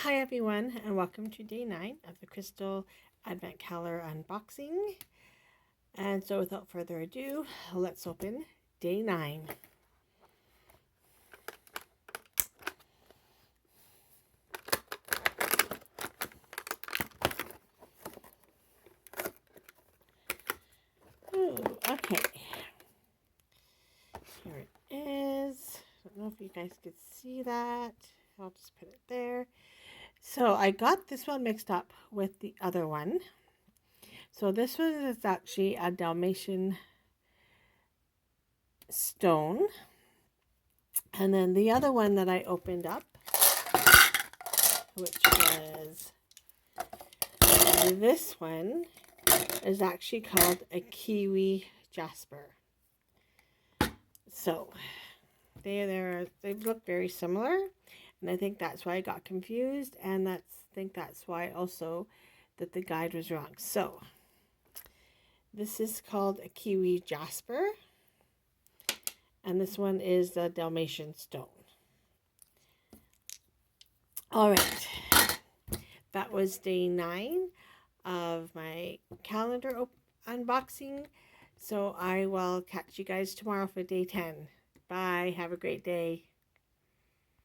Hi everyone, and welcome to day 9 of the Crystal Advent Calendar unboxing. And so without further ado, let's open day 9. Ooh, okay. Here it is. I don't know if you guys could see that. I'll just put it there. So I got this one mixed up with the other one. So this one is actually a Dalmatian stone. And then the other one that I opened up, which was this one, is actually called a kiwi jasper. So they look very similar, and I think that's why I got confused, and I think that's why also that the guide was wrong. So this is called a kiwi jasper, and this one is the Dalmatian stone. All right, that was day 9 of my calendar unboxing. So I will catch you guys tomorrow for day 10. Bye. Have a great day.